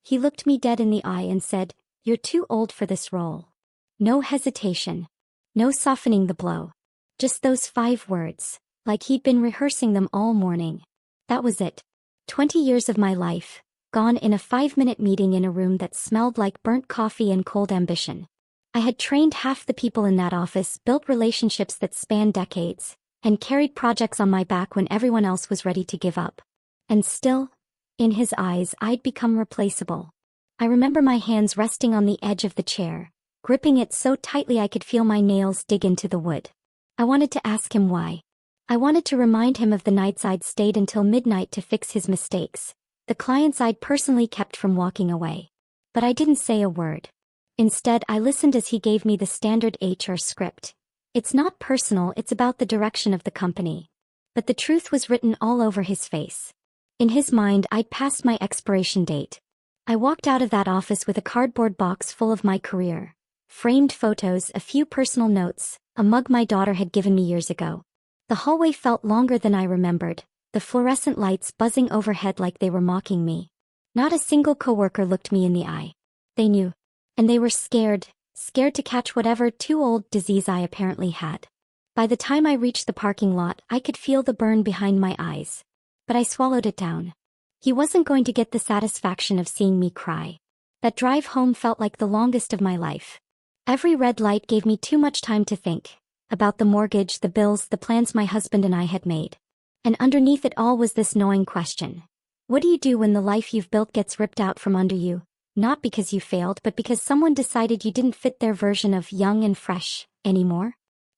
He looked me dead in the eye and said, "You're too old for this role." No hesitation. No softening the blow. Just those 5 words, like he'd been rehearsing them all morning. That was it. 20 years of my life, gone in a 5-minute meeting in a room that smelled like burnt coffee and cold ambition. I had trained half the people in that office, built relationships that spanned decades, and carried projects on my back when everyone else was ready to give up. And still, in his eyes, I'd become replaceable. I remember my hands resting on the edge of the chair, gripping it so tightly I could feel my nails dig into the wood. I wanted to ask him why. I wanted to remind him of the nights I'd stayed until midnight to fix his mistakes, the clients I'd personally kept from walking away. But I didn't say a word. Instead, I listened as he gave me the standard HR script. It's not personal, it's about the direction of the company. But the truth was written all over his face. In his mind, I'd passed my expiration date. I walked out of that office with a cardboard box full of my career. Framed photos, a few personal notes, a mug my daughter had given me years ago. The hallway felt longer than I remembered, the fluorescent lights buzzing overhead like they were mocking me. Not a single coworker looked me in the eye. They knew. And they were scared to catch whatever too old disease I apparently had. By the time I reached the parking lot, I could feel the burn behind my eyes. But I swallowed it down. He wasn't going to get the satisfaction of seeing me cry. That drive home felt like the longest of my life. Every red light gave me too much time to think about the mortgage, the bills, the plans my husband and I had made. And underneath it all was this gnawing question. What do you do when the life you've built gets ripped out from under you? Not because you failed, but because someone decided you didn't fit their version of young and fresh anymore?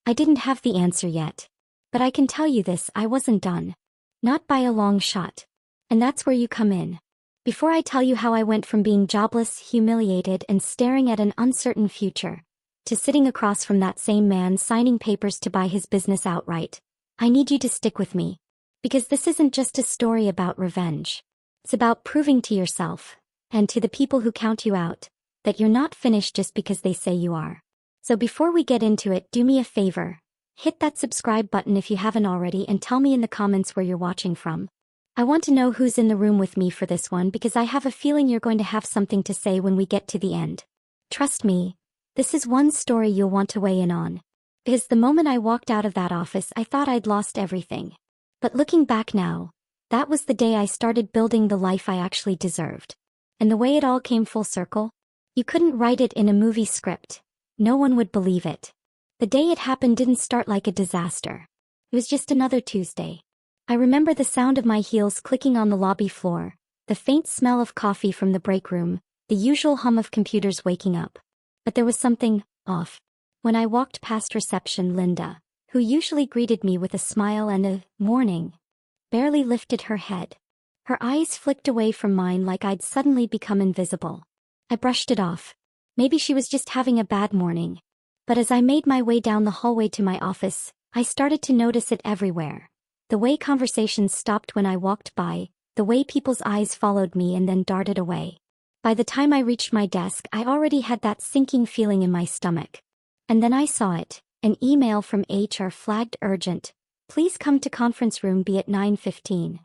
I didn't have the answer yet. But I can tell you this, I wasn't done. Not by a long shot. And that's where you come in. Before I tell you how I went from being jobless, humiliated, and staring at an uncertain future, to sitting across from that same man signing papers to buy his business outright, I need you to stick with me. Because this isn't just a story about revenge. It's about proving to yourself, and to the people who count you out, that you're not finished just because they say you are. So before we get into it, do me a favor. Hit that subscribe button if you haven't already and tell me in the comments where you're watching from. I want to know who's in the room with me for this one because I have a feeling you're going to have something to say when we get to the end. Trust me, this is one story you'll want to weigh in on. Because the moment I walked out of that office, I thought I'd lost everything. But looking back now, that was the day I started building the life I actually deserved. And the way it all came full circle? You couldn't write it in a movie script. No one would believe it. The day it happened didn't start like a disaster. It was just another Tuesday. I remember the sound of my heels clicking on the lobby floor, the faint smell of coffee from the break room, the usual hum of computers waking up. But there was something off. When I walked past reception, Linda, who usually greeted me with a smile and a "morning," barely lifted her head. Her eyes flicked away from mine like I'd suddenly become invisible. I brushed it off. Maybe she was just having a bad morning. But as I made my way down the hallway to my office, I started to notice it everywhere. The way conversations stopped when I walked by, the way people's eyes followed me and then darted away. By the time I reached my desk, I already had that sinking feeling in my stomach. And then I saw it, an email from HR flagged urgent. Please come to conference room B at 9:15.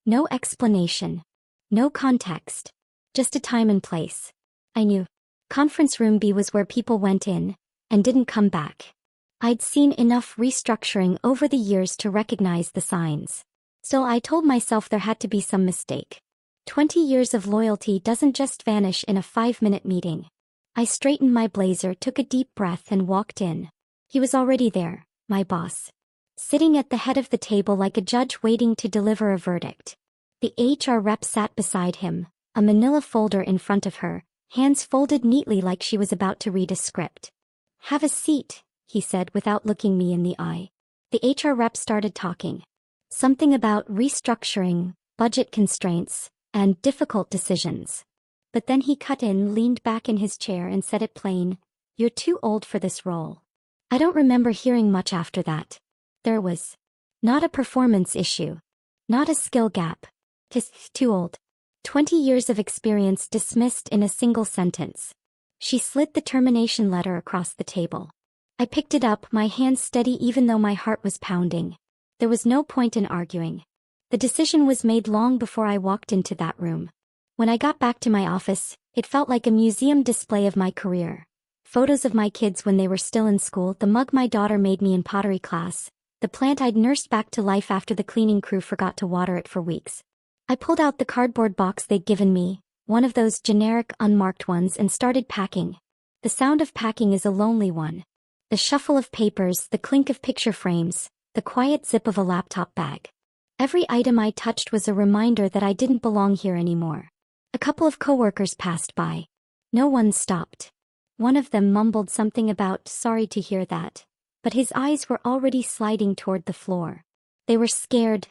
No explanation. No context. Just a time and place. I knew. Conference room B was where people went in, and didn't come back. I'd seen enough restructuring over the years to recognize the signs. Still, I told myself there had to be some mistake. 20 years of loyalty doesn't just vanish in a 5-minute meeting. I straightened my blazer, took a deep breath and walked in. He was already there, my boss. Sitting at the head of the table like a judge waiting to deliver a verdict. The HR rep sat beside him, a manila folder in front of her, hands folded neatly like she was about to read a script. "Have a seat," he said without looking me in the eye. The HR rep started talking. Something about restructuring, budget constraints, and difficult decisions. But then he cut in, leaned back in his chair and said it plain, "You're too old for this role." I don't remember hearing much after that. There was not a performance issue. Not a skill gap. Just too old. 20 years of experience dismissed in a single sentence. She slid the termination letter across the table. I picked it up, my hands steady even though my heart was pounding. There was no point in arguing. The decision was made long before I walked into that room. When I got back to my office, it felt like a museum display of my career. Photos of my kids when they were still in school, the mug my daughter made me in pottery class, the plant I'd nursed back to life after the cleaning crew forgot to water it for weeks. I pulled out the cardboard box they'd given me, one of those generic unmarked ones, and started packing. The sound of packing is a lonely one. The shuffle of papers, the clink of picture frames, the quiet zip of a laptop bag. Every item I touched was a reminder that I didn't belong here anymore. A couple of coworkers passed by. No one stopped. One of them mumbled something about "sorry to hear that," but his eyes were already sliding toward the floor. They were scared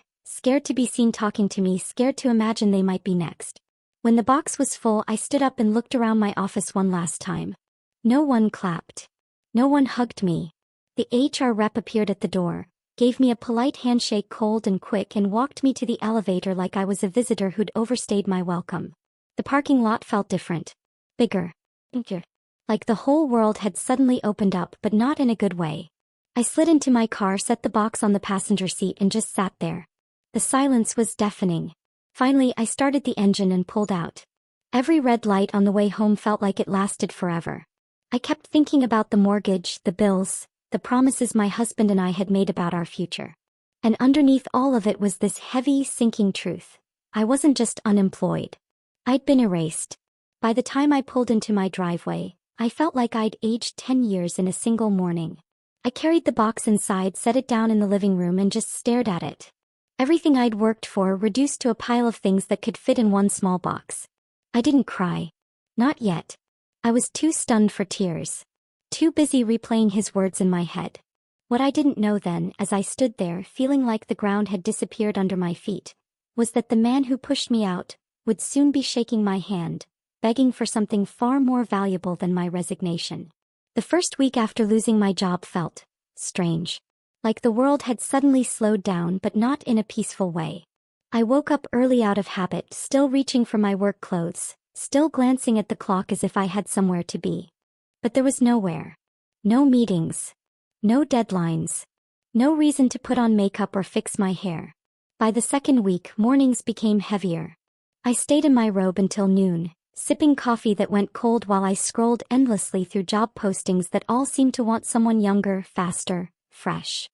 to be seen talking to me, scared to imagine they might be next. When the box was full, I stood up and looked around my office one last time. No one clapped. No one hugged me. The HR rep appeared at the door, gave me a polite handshake, cold and quick, and walked me to the elevator like I was a visitor who'd overstayed my welcome. The parking lot felt different. Bigger. Like the whole world had suddenly opened up, but not in a good way. I slid into my car, set the box on the passenger seat, and just sat there. The silence was deafening. Finally, I started the engine and pulled out. Every red light on the way home felt like it lasted forever. I kept thinking about the mortgage, the bills, the promises my husband and I had made about our future. And underneath all of it was this heavy, sinking truth. I wasn't just unemployed. I'd been erased. By the time I pulled into my driveway, I felt like I'd aged 10 years in a single morning. I carried the box inside, set it down in the living room, and just stared at it. Everything I'd worked for reduced to a pile of things that could fit in one small box. I didn't cry. Not yet. I was too stunned for tears. Too busy replaying his words in my head. What I didn't know then, as I stood there feeling like the ground had disappeared under my feet, was that the man who pushed me out would soon be shaking my hand, begging for something far more valuable than my resignation. The first week after losing my job felt strange. Like the world had suddenly slowed down, but not in a peaceful way. I woke up early out of habit, still reaching for my work clothes, still glancing at the clock as if I had somewhere to be. But there was nowhere. No meetings. No deadlines. No reason to put on makeup or fix my hair. By the second week, mornings became heavier. I stayed in my robe until noon, sipping coffee that went cold while I scrolled endlessly through job postings that all seemed to want someone younger, faster, fresh.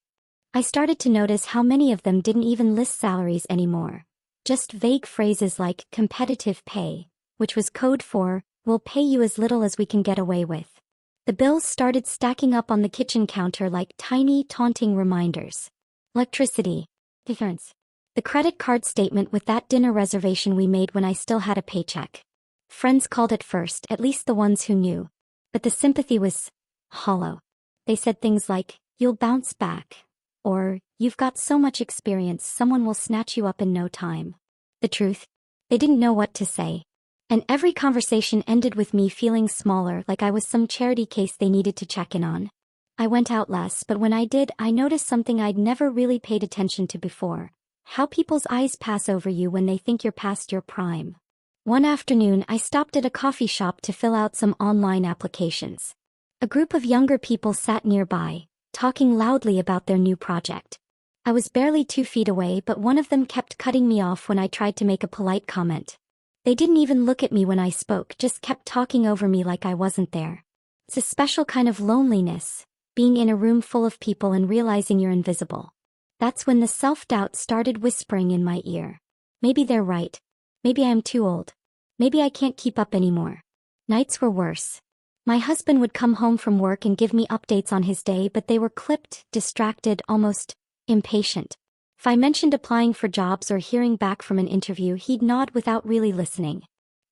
I started to notice how many of them didn't even list salaries anymore. Just vague phrases like competitive pay, which was code for, "we'll pay you as little as we can get away with." The bills started stacking up on the kitchen counter like tiny, taunting reminders. Electricity. Difference. The credit card statement with that dinner reservation we made when I still had a paycheck. Friends called it first, at least the ones who knew. But the sympathy was hollow. They said things like, "you'll bounce back," or "you've got so much experience, someone will snatch you up in no time." The truth? They didn't know what to say. And every conversation ended with me feeling smaller, like I was some charity case they needed to check in on. I went out less, but when I did, I noticed something I'd never really paid attention to before. How people's eyes pass over you when they think you're past your prime. One afternoon, I stopped at a coffee shop to fill out some online applications. A group of younger people sat nearby, talking loudly about their new project. I was barely 2 feet away, but one of them kept cutting me off when I tried to make a polite comment. They didn't even look at me when I spoke, just kept talking over me like I wasn't there. It's a special kind of loneliness, being in a room full of people and realizing you're invisible. That's when the self-doubt started whispering in my ear. Maybe they're right. Maybe I'm too old. Maybe I can't keep up anymore. Nights were worse. My husband would come home from work and give me updates on his day, but they were clipped, distracted, almost impatient. If I mentioned applying for jobs or hearing back from an interview, he'd nod without really listening.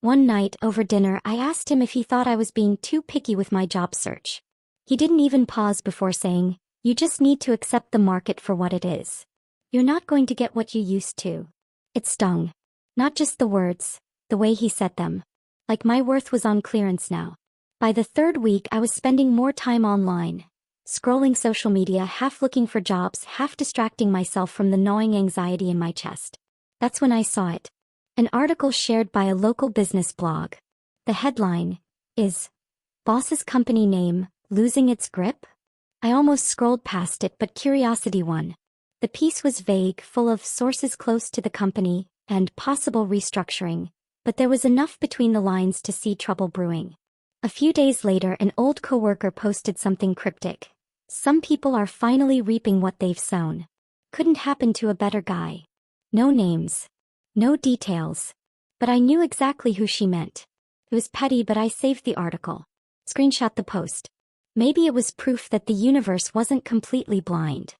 One night, over dinner, I asked him if he thought I was being too picky with my job search. He didn't even pause before saying, "You just need to accept the market for what it is. You're not going to get what you used to." It stung. Not just the words, the way he said them. Like my worth was on clearance now. By the third week, I was spending more time online, scrolling social media, half looking for jobs, half distracting myself from the gnawing anxiety in my chest. That's when I saw it. An article shared by a local business blog. The headline is, "Boss's Company Name, Losing Its Grip?" I almost scrolled past it, but curiosity won. The piece was vague, full of sources close to the company and possible restructuring, but there was enough between the lines to see trouble brewing. A few days later, an old coworker posted something cryptic. Some people are finally reaping what they've sown. Couldn't happen to a better guy. No names. No details. But I knew exactly who she meant. It was petty, but I saved the article. Screenshot the post. Maybe it was proof that the universe wasn't completely blind.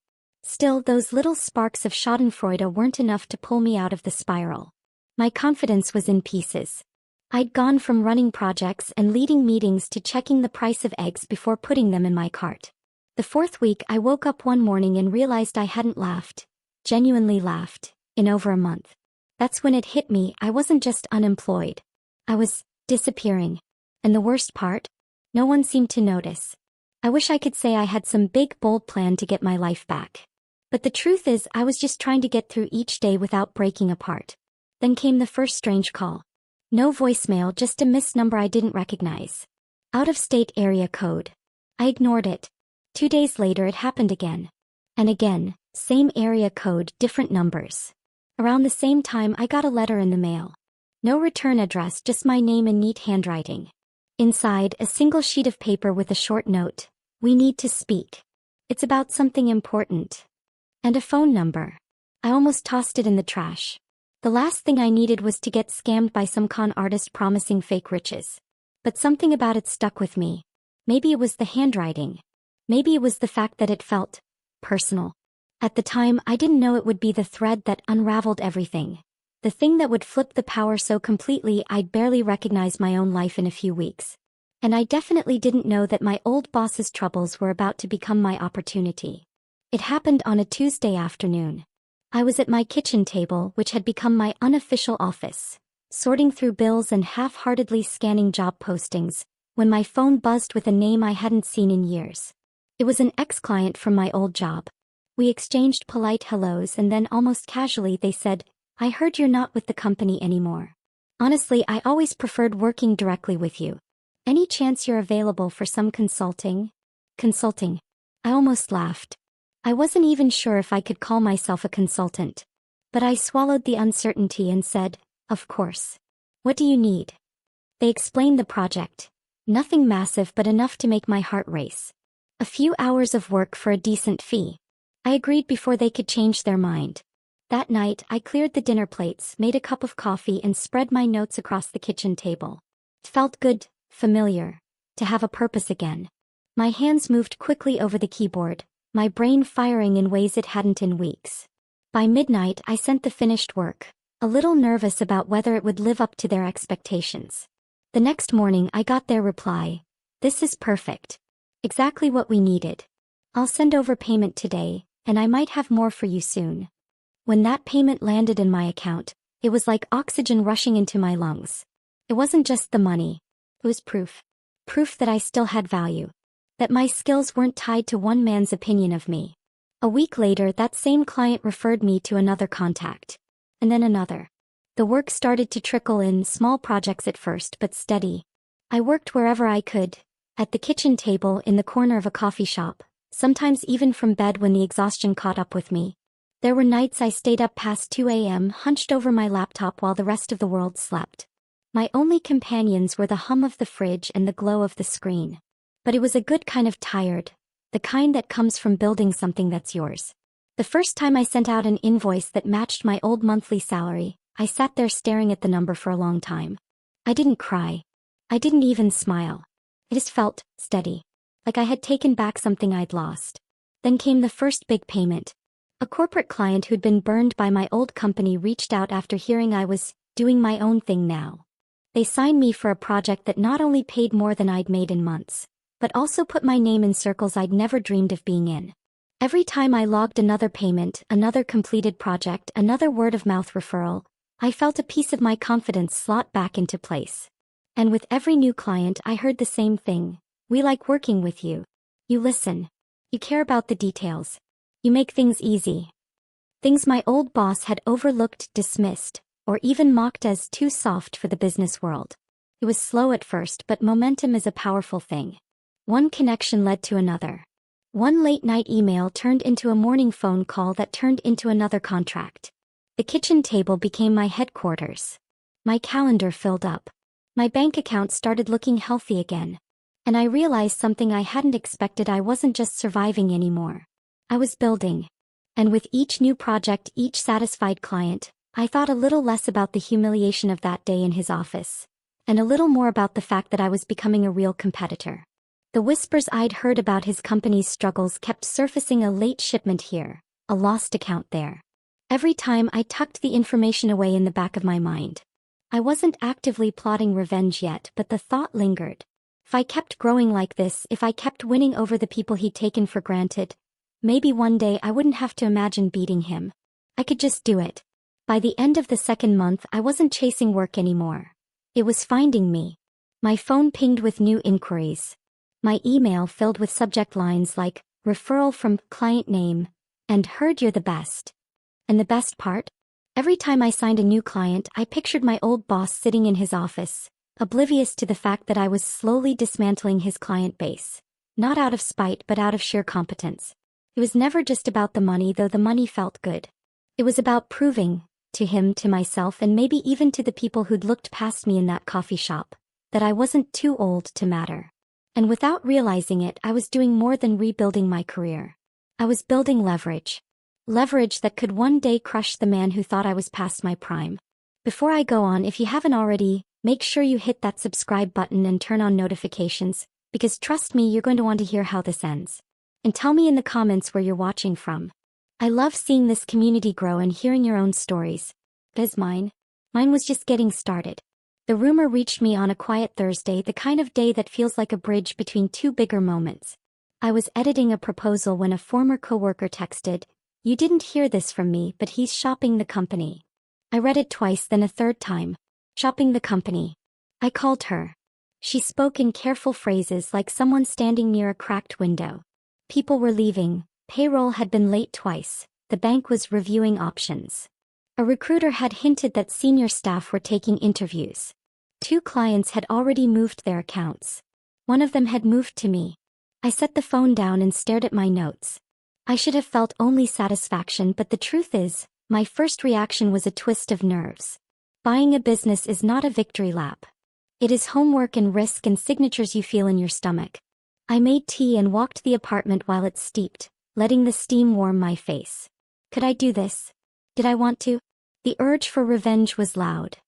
Still, those little sparks of schadenfreude weren't enough to pull me out of the spiral. My confidence was in pieces. I'd gone from running projects and leading meetings to checking the price of eggs before putting them in my cart. The fourth week, I woke up one morning and realized I hadn't laughed, genuinely laughed, in over a month. That's when it hit me. I wasn't just unemployed. I was disappearing. And the worst part? No one seemed to notice. I wish I could say I had some big, bold plan to get my life back. But the truth is, I was just trying to get through each day without breaking apart. Then came the first strange call. No voicemail, just a missed number I didn't recognize. Out-of-state area code. I ignored it. 2 days later, it happened again. And again, same area code, different numbers. Around the same time, I got a letter in the mail. No return address, just my name in neat handwriting. Inside, a single sheet of paper with a short note. We need to speak. It's about something important. And a phone number. I almost tossed it in the trash. The last thing I needed was to get scammed by some con artist promising fake riches. But something about it stuck with me. Maybe it was the handwriting. Maybe it was the fact that it felt personal. At the time, I didn't know it would be the thread that unraveled everything. The thing that would flip the power so completely I'd barely recognize my own life in a few weeks. And I definitely didn't know that my old boss's troubles were about to become my opportunity. It happened on a Tuesday afternoon. I was at my kitchen table, which had become my unofficial office, sorting through bills and half-heartedly scanning job postings, when my phone buzzed with a name I hadn't seen in years. It was an ex-client from my old job. We exchanged polite hellos and then almost casually they said, "I heard you're not with the company anymore. Honestly, I always preferred working directly with you. Any chance you're available for some consulting?" Consulting. I almost laughed. I wasn't even sure if I could call myself a consultant. But I swallowed the uncertainty and said, "Of course. What do you need?" They explained the project. Nothing massive, but enough to make my heart race. A few hours of work for a decent fee. I agreed before they could change their mind. That night, I cleared the dinner plates, made a cup of coffee and spread my notes across the kitchen table. It felt good, familiar, to have a purpose again. My hands moved quickly over the keyboard, my brain firing in ways it hadn't in weeks. By midnight, I sent the finished work, a little nervous about whether it would live up to their expectations. The next morning, I got their reply. "This is perfect. Exactly what we needed. I'll send over payment today, and I might have more for you soon." When that payment landed in my account, it was like oxygen rushing into my lungs. It wasn't just the money. It was proof. Proof that I still had value. That my skills weren't tied to one man's opinion of me. A week later, that same client referred me to another contact. And then another. The work started to trickle in, small projects at first, but steady. I worked wherever I could. At the kitchen table, in the corner of a coffee shop. Sometimes even from bed when the exhaustion caught up with me. There were nights I stayed up past 2 a.m. hunched over my laptop while the rest of the world slept. My only companions were the hum of the fridge and the glow of the screen. But it was a good kind of tired, the kind that comes from building something that's yours. The first time I sent out an invoice that matched my old monthly salary, I sat there staring at the number for a long time. I didn't cry. I didn't even smile. It just felt steady. Like I had taken back something I'd lost. Then came the first big payment. A corporate client who'd been burned by my old company reached out after hearing I was doing my own thing now. They signed me for a project that not only paid more than I'd made in months, but also put my name in circles I'd never dreamed of being in. Every time I logged another payment, another completed project, another word-of-mouth referral, I felt a piece of my confidence slot back into place. And with every new client, I heard the same thing. "We like working with you. You listen. You care about the details. You make things easy." Things my old boss had overlooked, dismissed, or even mocked as too soft for the business world. It was slow at first, but momentum is a powerful thing. One connection led to another. One late-night email turned into a morning phone call that turned into another contract. The kitchen table became my headquarters. My calendar filled up. My bank account started looking healthy again. And I realized something I hadn't expected. I wasn't just surviving anymore. I was building. And with each new project, each satisfied client, I thought a little less about the humiliation of that day in his office, and a little more about the fact that I was becoming a real competitor. The whispers I'd heard about his company's struggles kept surfacing: a late shipment here, a lost account there. Every time I tucked the information away in the back of my mind. I wasn't actively plotting revenge yet, but the thought lingered. If I kept growing like this, if I kept winning over the people he'd taken for granted, maybe one day I wouldn't have to imagine beating him. I could just do it. By the end of the second month, I wasn't chasing work anymore. It was finding me. My phone pinged with new inquiries. My email filled with subject lines like, referral from client name, and heard you're the best. And the best part? Every time I signed a new client, I pictured my old boss sitting in his office, oblivious to the fact that I was slowly dismantling his client base. Not out of spite, but out of sheer competence. It was never just about the money, though the money felt good. It was about proving, to him, to myself, and maybe even to the people who'd looked past me in that coffee shop, that I wasn't too old to matter. And without realizing it, I was doing more than rebuilding my career. I was building leverage. Leverage that could one day crush the man who thought I was past my prime. Before I go on, if you haven't already, make sure you hit that subscribe button and turn on notifications, because trust me, you're going to want to hear how this ends. And tell me in the comments where you're watching from. I love seeing this community grow and hearing your own stories. As mine was just getting started. The rumor reached me on a quiet Thursday, the kind of day that feels like a bridge between two bigger moments. I was editing a proposal when a former coworker texted, "You didn't hear this from me, but he's shopping the company." I read it twice, then a third time. Shopping the company. I called her. She spoke in careful phrases like someone standing near a cracked window. People were leaving, payroll had been late twice, the bank was reviewing options. A recruiter had hinted that senior staff were taking interviews. 2 clients had already moved their accounts. One of them had moved to me. I set the phone down and stared at my notes. I should have felt only satisfaction, but the truth is, my first reaction was a twist of nerves. Buying a business is not a victory lap. It is homework and risk and signatures you feel in your stomach. I made tea and walked the apartment while it steeped, letting the steam warm my face. Could I do this? Did I want to? The urge for revenge was loud.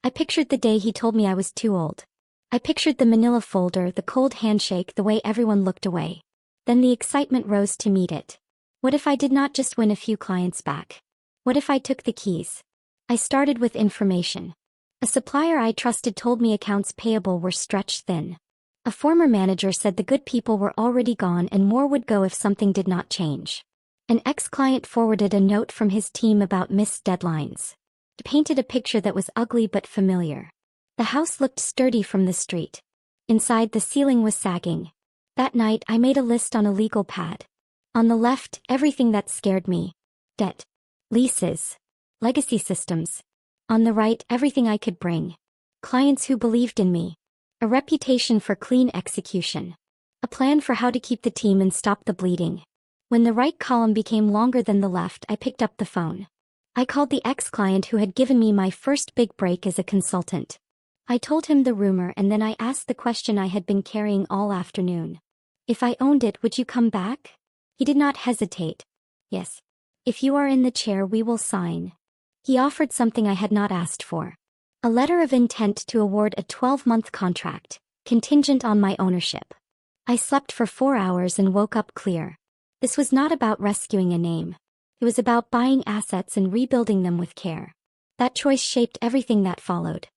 I pictured the day he told me I was too old. I pictured the manila folder, the cold handshake, the way everyone looked away. Then the excitement rose to meet it. What if I did not just win a few clients back? What if I took the keys? I started with information. A supplier I trusted told me accounts payable were stretched thin. A former manager said the good people were already gone and more would go if something did not change. An ex-client forwarded a note from his team about missed deadlines. It painted a picture that was ugly but familiar. The house looked sturdy from the street. Inside, the ceiling was sagging. That night, I made a list on a legal pad. On the left, everything that scared me. Debt. Leases. Legacy systems. On the right, everything I could bring. Clients who believed in me. A reputation for clean execution. A plan for how to keep the team and stop the bleeding. When the right column became longer than the left, I picked up the phone. I called the ex-client who had given me my first big break as a consultant. I told him the rumor and then I asked the question I had been carrying all afternoon. If I owned it, would you come back? He did not hesitate. Yes. If you are in the chair, we will sign. He offered something I had not asked for. A letter of intent to award a 12-month contract, contingent on my ownership. I slept for 4 hours and woke up clear. This was not about rescuing a name. It was about buying assets and rebuilding them with care. That choice shaped everything that followed.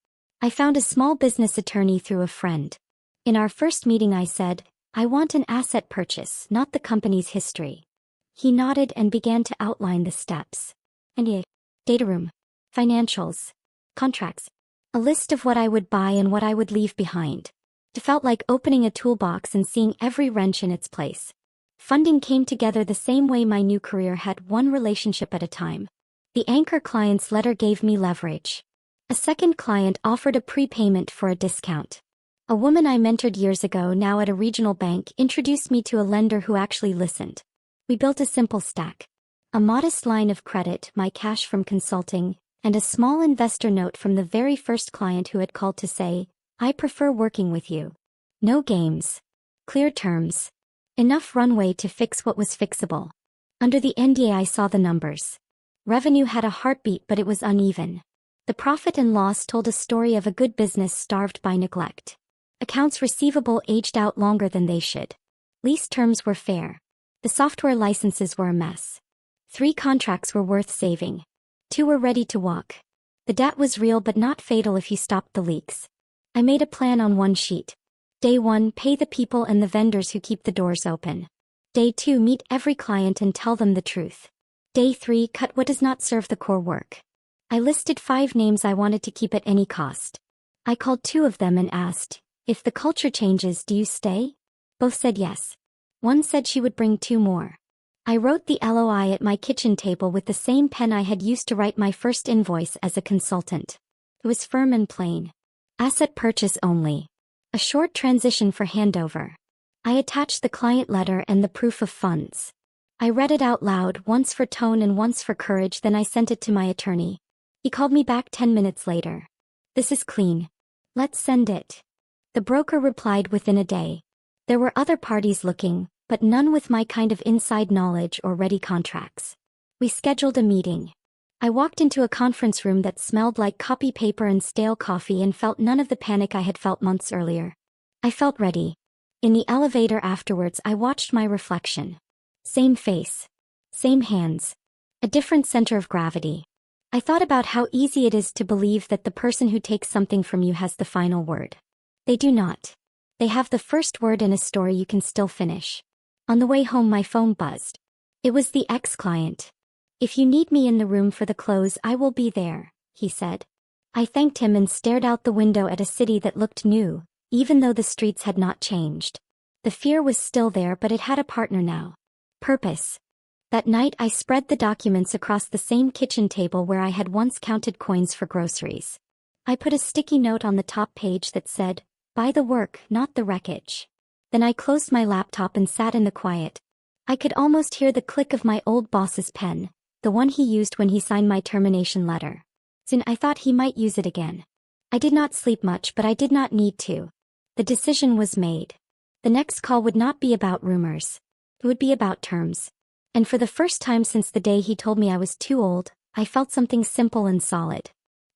I found a small business attorney through a friend. In our first meeting I said, "I want an asset purchase, not the company's history." He nodded and began to outline the steps. Data room. Financials. Contracts. A list of what I would buy and what I would leave behind. It felt like opening a toolbox and seeing every wrench in its place. Funding came together the same way my new career had, one relationship at a time. The anchor client's letter gave me leverage. A second client offered a prepayment for a discount. A woman I mentored years ago, now at a regional bank, introduced me to a lender who actually listened. We built a simple stack. A modest line of credit, my cash from consulting, and a small investor note from the very first client who had called to say, "I prefer working with you. No games. Clear terms. Enough runway to fix what was fixable." Under the NDA I saw the numbers. Revenue had a heartbeat, but it was uneven. The profit and loss told a story of a good business starved by neglect. Accounts receivable aged out longer than they should. Lease terms were fair. The software licenses were a mess. 3 contracts were worth saving. 2 were ready to walk. The debt was real but not fatal if you stopped the leaks. I made a plan on one sheet. Day 1, pay the people and the vendors who keep the doors open. Day 2, meet every client and tell them the truth. Day 3, cut what does not serve the core work. I listed 5 names I wanted to keep at any cost. I called 2 of them and asked, "If the culture changes, do you stay?" Both said yes. One said she would bring 2 more. I wrote the LOI at my kitchen table with the same pen I had used to write my first invoice as a consultant. It was firm and plain. Asset purchase only. A short transition for handover. I attached the client letter and the proof of funds. I read it out loud, once for tone and once for courage, then I sent it to my attorney. He called me back 10 minutes later. "This is clean. Let's send it." The broker replied within a day. There were other parties looking, but none with my kind of inside knowledge or ready contracts. We scheduled a meeting. I walked into a conference room that smelled like copy paper and stale coffee and felt none of the panic I had felt months earlier. I felt ready. In the elevator afterwards I watched my reflection. Same face. Same hands. A different center of gravity. I thought about how easy it is to believe that the person who takes something from you has the final word. They do not. They have the first word in a story you can still finish. On the way home my phone buzzed. It was the ex-client. "If you need me in the room for the close, I will be there," he said. I thanked him and stared out the window at a city that looked new, even though the streets had not changed. The fear was still there, but it had a partner now. Purpose. That night I spread the documents across the same kitchen table where I had once counted coins for groceries. I put a sticky note on the top page that said, "Buy the work, not the wreckage." Then I closed my laptop and sat in the quiet. I could almost hear the click of my old boss's pen, the one he used when he signed my termination letter. Soon I thought he might use it again. I did not sleep much, but I did not need to. The decision was made. The next call would not be about rumors. It would be about terms. And for the first time since the day he told me I was too old, I felt something simple and solid.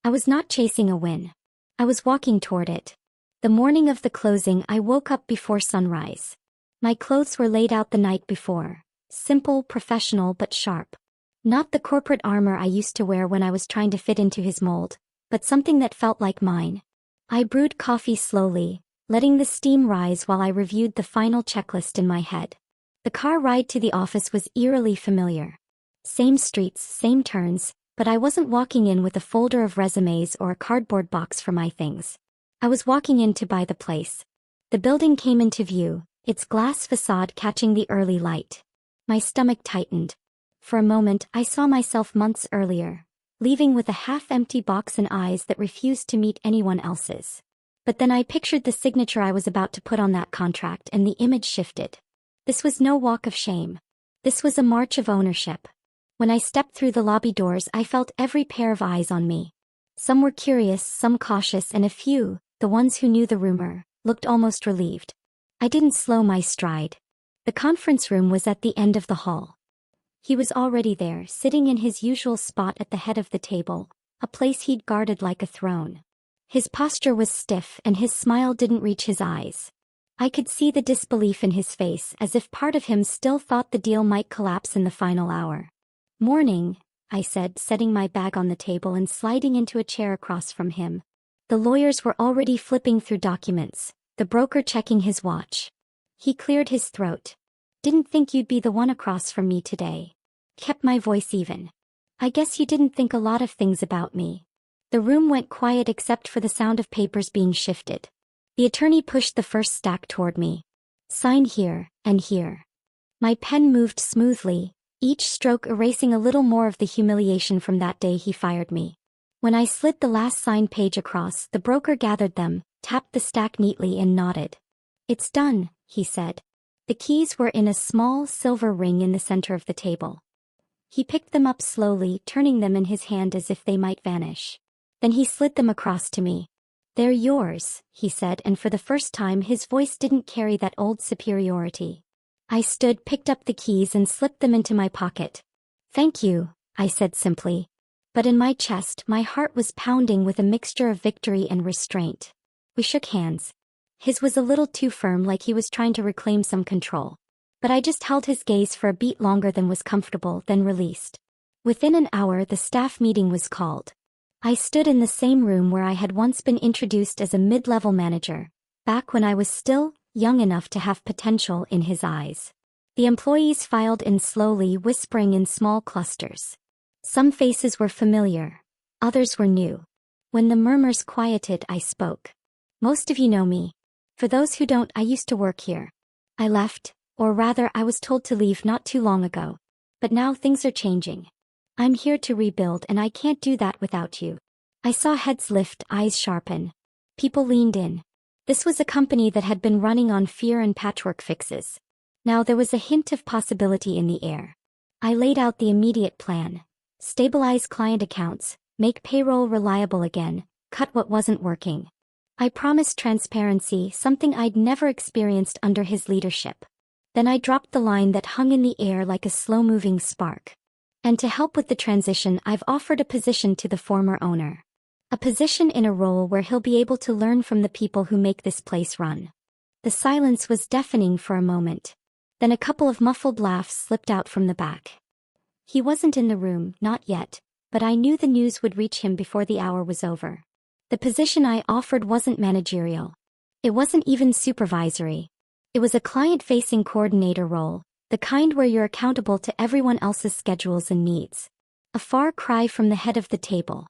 I was not chasing a win. I was walking toward it. The morning of the closing I woke up before sunrise. My clothes were laid out the night before. Simple, professional, but sharp. Not the corporate armor I used to wear when I was trying to fit into his mold, but something that felt like mine. I brewed coffee slowly, letting the steam rise while I reviewed the final checklist in my head. The car ride to the office was eerily familiar. Same streets, same turns, but I wasn't walking in with a folder of resumes or a cardboard box for my things. I was walking in to buy the place. The building came into view, its glass facade catching the early light. My stomach tightened. For a moment I saw myself months earlier, leaving with a half-empty box and eyes that refused to meet anyone else's. But then I pictured the signature I was about to put on that contract and the image shifted. This was no walk of shame. This was a march of ownership. When I stepped through the lobby doors I felt every pair of eyes on me. Some were curious, some cautious, and a few, the ones who knew the rumor, looked almost relieved. I didn't slow my stride. The conference room was at the end of the hall. He was already there, sitting in his usual spot at the head of the table, a place he'd guarded like a throne. His posture was stiff and his smile didn't reach his eyes. I could see the disbelief in his face, as if part of him still thought the deal might collapse in the final hour. "Morning," I said, setting my bag on the table and sliding into a chair across from him. The lawyers were already flipping through documents, the broker checking his watch. He cleared his throat. "Didn't think you'd be the one across from me today." Kept my voice even. "I guess you didn't think a lot of things about me." The room went quiet except for the sound of papers being shifted. The attorney pushed the first stack toward me. "Sign here, and here." My pen moved smoothly, each stroke erasing a little more of the humiliation from that day he fired me. When I slid the last signed page across, the broker gathered them, tapped the stack neatly and nodded. "It's done," he said. The keys were in a small silver ring in the center of the table. He picked them up slowly, turning them in his hand as if they might vanish. Then he slid them across to me. "They're yours," he said, and for the first time his voice didn't carry that old superiority. I stood, picked up the keys and slipped them into my pocket. "Thank you," I said simply. But in my chest, my heart was pounding with a mixture of victory and restraint. We shook hands. His was a little too firm, like he was trying to reclaim some control. But I just held his gaze for a beat longer than was comfortable, then released. Within an hour, the staff meeting was called. I stood in the same room where I had once been introduced as a mid-level manager, back when I was still young enough to have potential in his eyes. The employees filed in slowly, whispering in small clusters. Some faces were familiar, others were new. When the murmurs quieted, I spoke. "Most of you know me. For those who don't, I used to work here. I left, or rather I was told to leave not too long ago. But now things are changing. I'm here to rebuild, and I can't do that without you." I saw heads lift, eyes sharpen. People leaned in. This was a company that had been running on fear and patchwork fixes. Now there was a hint of possibility in the air. I laid out the immediate plan. Stabilize client accounts, make payroll reliable again, cut what wasn't working. I promised transparency, something I'd never experienced under his leadership. Then I dropped the line that hung in the air like a slow-moving spark. "And to help with the transition, I've offered a position to the former owner. A position in a role where he'll be able to learn from the people who make this place run." The silence was deafening for a moment. Then a couple of muffled laughs slipped out from the back. He wasn't in the room, not yet, but I knew the news would reach him before the hour was over. The position I offered wasn't managerial. It wasn't even supervisory. It was a client-facing coordinator role, the kind where you're accountable to everyone else's schedules and needs. A far cry from the head of the table.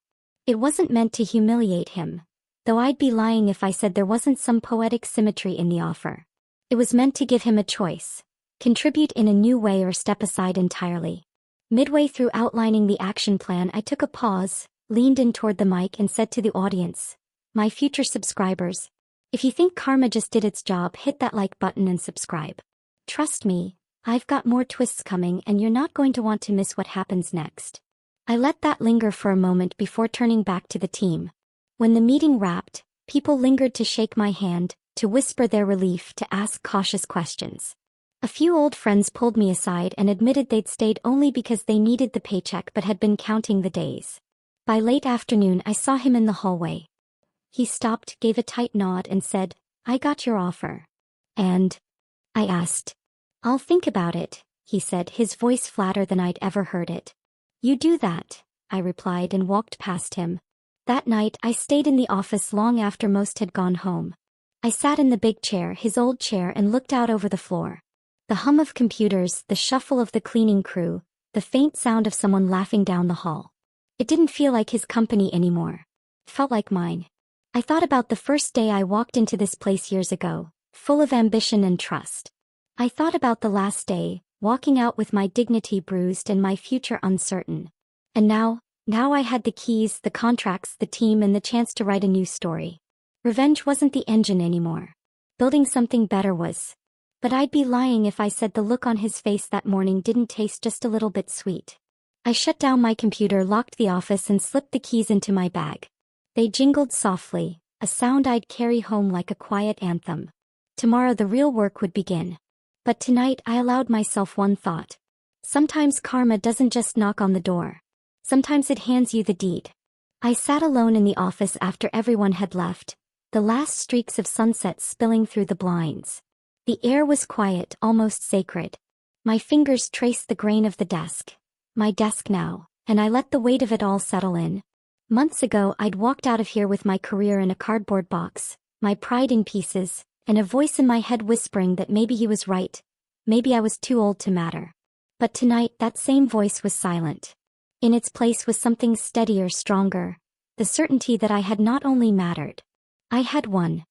It wasn't meant to humiliate him, though I'd be lying if I said there wasn't some poetic symmetry in the offer. It was meant to give him a choice: contribute in a new way or step aside entirely. Midway through outlining the action plan, I took a pause, leaned in toward the mic and said to the audience, "My future subscribers, if you think karma just did its job, hit that like button and subscribe. Trust me, I've got more twists coming and you're not going to want to miss what happens next." I let that linger for a moment before turning back to the team. When the meeting wrapped, people lingered to shake my hand, to whisper their relief, to ask cautious questions. A few old friends pulled me aside and admitted they'd stayed only because they needed the paycheck but had been counting the days. By late afternoon, I saw him in the hallway. He stopped, gave a tight nod and said, "I got your offer." "And?" I asked. "I'll think about it," he said, his voice flatter than I'd ever heard it. "You do that," I replied and walked past him. That night, I stayed in the office long after most had gone home. I sat in the big chair, his old chair, and looked out over the floor. The hum of computers, the shuffle of the cleaning crew, the faint sound of someone laughing down the hall. It didn't feel like his company anymore. It felt like mine. I thought about the first day I walked into this place years ago, full of ambition and trust. I thought about the last day, walking out with my dignity bruised and my future uncertain. And now I had the keys, the contracts, the team, and the chance to write a new story. Revenge wasn't the engine anymore. Building something better was. But I'd be lying if I said the look on his face that morning didn't taste just a little bit sweet. I shut down my computer, locked the office, and slipped the keys into my bag. They jingled softly, a sound I'd carry home like a quiet anthem. Tomorrow the real work would begin. But tonight I allowed myself one thought. Sometimes karma doesn't just knock on the door. Sometimes it hands you the deed. I sat alone in the office after everyone had left, the last streaks of sunset spilling through the blinds. The air was quiet, almost sacred. My fingers traced the grain of the desk. My desk now, and I let the weight of it all settle in. Months ago I'd walked out of here with my career in a cardboard box, my pride in pieces, and a voice in my head whispering that maybe he was right, maybe I was too old to matter. But tonight that same voice was silent. In its place was something steadier, stronger, the certainty that I had not only mattered, I had won.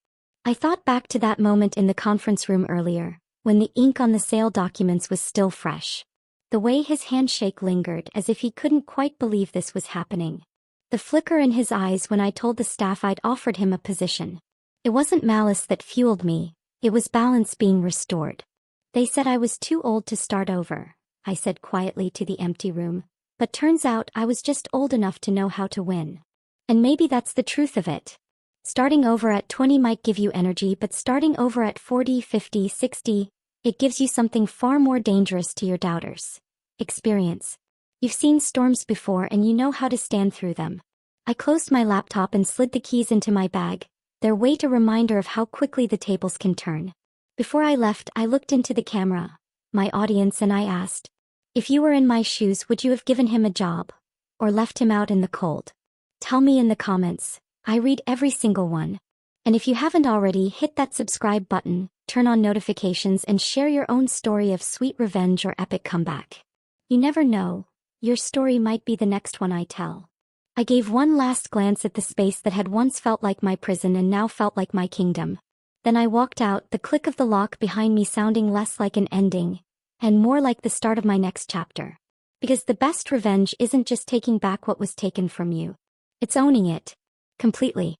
I thought back to that moment in the conference room earlier, when the ink on the sale documents was still fresh. The way his handshake lingered as if he couldn't quite believe this was happening. The flicker in his eyes when I told the staff I'd offered him a position. It wasn't malice that fueled me, it was balance being restored. They said I was too old to start over, I said quietly to the empty room. But turns out I was just old enough to know how to win. And maybe that's the truth of it. Starting over at 20 might give you energy, but starting over at 40, 50, 60, it gives you something far more dangerous to your doubters. Experience. You've seen storms before and you know how to stand through them. I closed my laptop and slid the keys into my bag, their weight a reminder of how quickly the tables can turn. Before I left, I looked into the camera, my audience, and I asked, if you were in my shoes, would you have given him a job? Or left him out in the cold? Tell me in the comments. I read every single one. And if you haven't already, hit that subscribe button, turn on notifications, and share your own story of sweet revenge or epic comeback. You never know, your story might be the next one I tell. I gave one last glance at the space that had once felt like my prison and now felt like my kingdom. Then I walked out, the click of the lock behind me sounding less like an ending, and more like the start of my next chapter. Because the best revenge isn't just taking back what was taken from you. It's owning it. Completely.